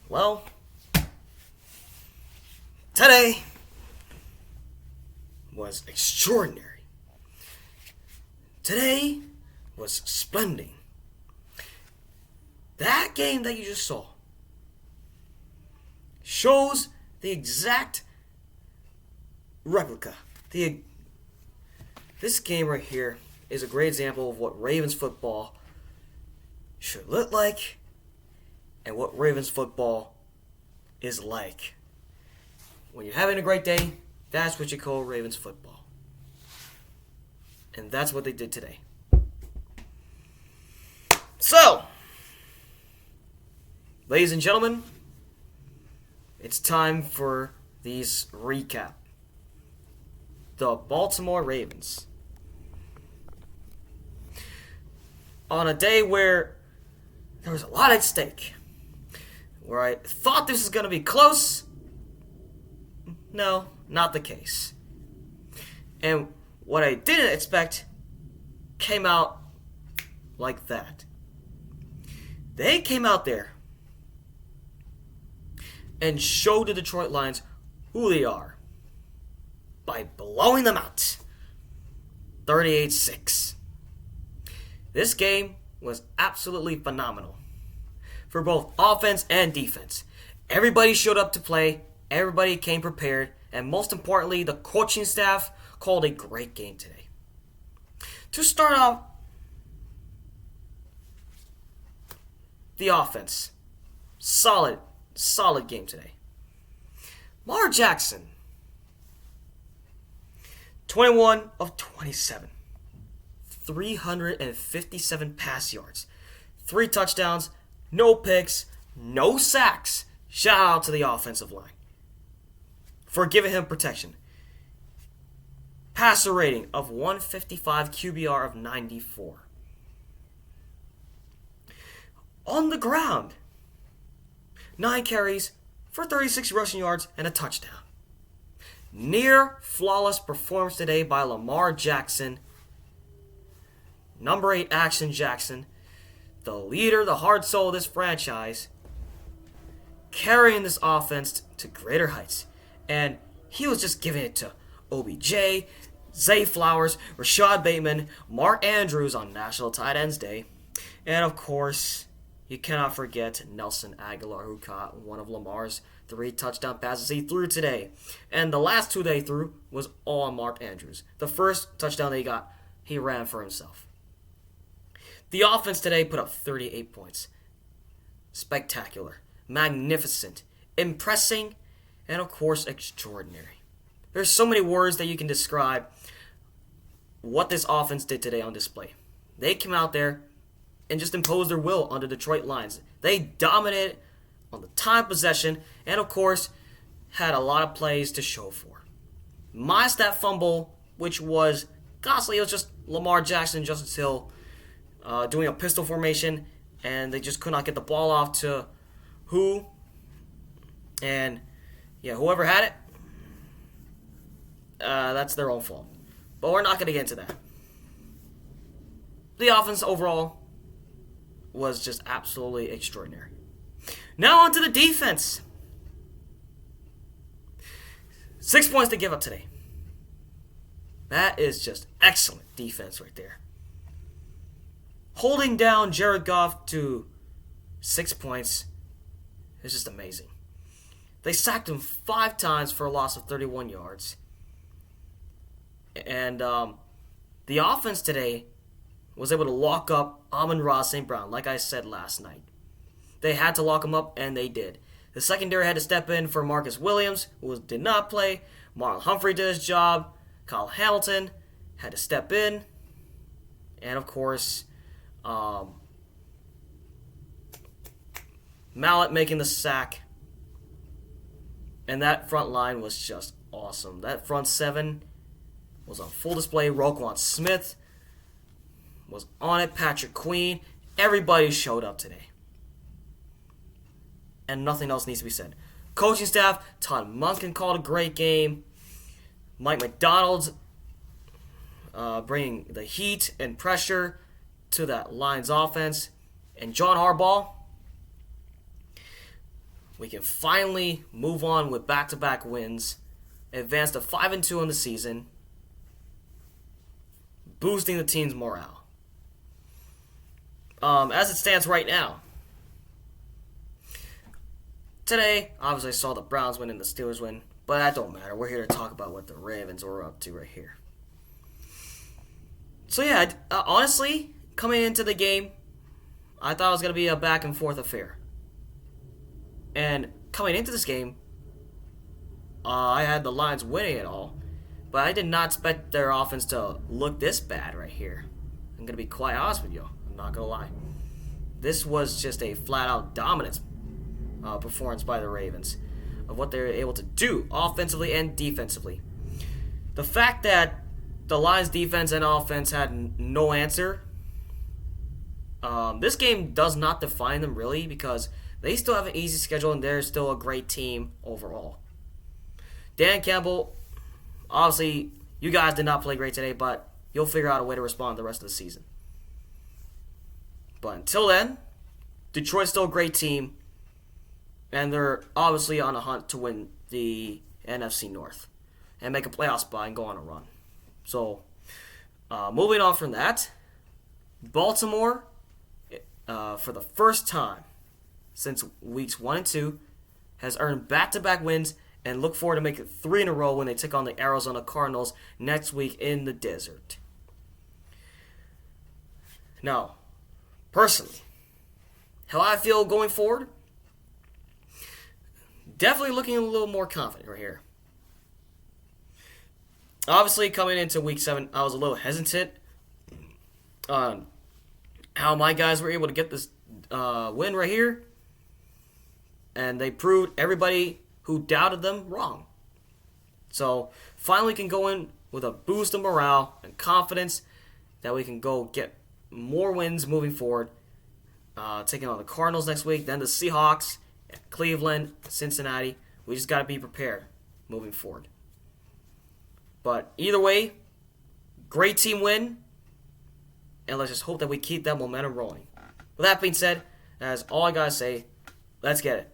Well, today was extraordinary. Today was splendid. That game that you just saw shows the exact replica. This game right here is a great example of what Ravens football should look like and what Ravens football is like. When you're having a great day, that's what you call Ravens football. And that's what they did today. So, ladies and gentlemen, it's time for these recap. The Baltimore Ravens. On a day where there was a lot at stake, where I thought this was going to be close, no, not the case. And what I didn't expect came out like that. They came out there and showed the Detroit Lions who they are by blowing them out 38-6. This game was absolutely phenomenal for both offense and defense. Everybody showed up to play, everybody came prepared, and most importantly, the coaching staff called a great game today. To start off, the offense. Solid game today. Lamar Jackson, 21 of 27. 357 pass yards. 3 touchdowns, no picks, no sacks. Shout out to the offensive line for giving him protection. Passer rating of 155, QBR of 94. On the ground, 9 carries for 36 rushing yards and a touchdown. Near flawless performance today by Lamar Jackson. Number 8 Action Jackson, the leader, the heart soul of this franchise, carrying this offense to greater heights. And he was just giving it to OBJ, Zay Flowers, Rashad Bateman, Mark Andrews on National Tight Ends Day, and of course, you cannot forget Nelson Aguilar, who caught one of Lamar's 3 touchdown passes he threw today. And the last 2 they threw was all on Mark Andrews. The first touchdown they got, he ran for himself. The offense today put up 38 points. Spectacular, magnificent, impressing, and of course, extraordinary. There's so many words that you can describe what this offense did today on display. They came out there and just imposed their will on the Detroit Lions. They dominated on the time possession and, of course, had a lot of plays to show for. Minus that fumble, which was costly. It was just Lamar Jackson and Justice Hill doing a pistol formation, and they just could not get the ball off to who. And, yeah, whoever had it, that's their own fault. But we're not going to get into that. The offense overall was just absolutely extraordinary. Now on to the defense. 6 points to give up today. That is just excellent defense right there. Holding down Jared Goff to 6 points is just amazing. They sacked him 5 times for a loss of 31 yards. And the offense today was able to lock up Amon-Ra St. Brown, like I said last night. They had to lock him up, and they did. The secondary had to step in for Marcus Williams, who did not play. Marlon Humphrey did his job. Kyle Hamilton had to step in. And, of course, Mallett making the sack. And that front line was just awesome. That front 7 was on full display. Roquan Smith was on it. Patrick Queen. Everybody showed up today. And nothing else needs to be said. Coaching staff, Todd Monken called a great game. Mike McDonald's bringing the heat and pressure to that Lions offense. And John Harbaugh we can finally move on with back-to-back wins, advance to 5-2 in the season, boosting the team's morale. As it stands right now, today, obviously I saw the Browns win and the Steelers win, but that don't matter. We're here to talk about what the Ravens were up to right here. So yeah, honestly, coming into the game, I thought it was going to be a back-and-forth affair. And coming into this game, I had the Lions winning it all, but I did not expect their offense to look this bad right here. I'm going to be quite honest with you. I'm not going to lie. This was just a flat-out dominance performance by the Ravens of what they were able to do offensively and defensively. The fact that the Lions defense and offense had no answer, this game does not define them really, because they still have an easy schedule and they're still a great team overall. Dan Campbell, obviously, you guys did not play great today, but you'll figure out a way to respond the rest of the season. But until then, Detroit's still a great team, and they're obviously on a hunt to win the NFC North and make a playoff spot and go on a run. So, moving on from that, Baltimore, for the first time since weeks 1 and 2, has earned back-to-back wins and look forward to making 3 in a row when they take on the Arizona Cardinals next week in the desert. Now, personally, how I feel going forward, definitely looking a little more confident right here. Obviously, coming into week 7, I was a little hesitant on how my guys were able to get this win right here. And they proved everybody who doubted them wrong. So, finally can go in with a boost of morale and confidence that we can go get more wins moving forward. Taking on the Cardinals next week, then the Seahawks, Cleveland, Cincinnati. We just got to be prepared moving forward. But either way, great team win, and let's just hope that we keep that momentum rolling. With that being said, that's all I got to say. Let's get it.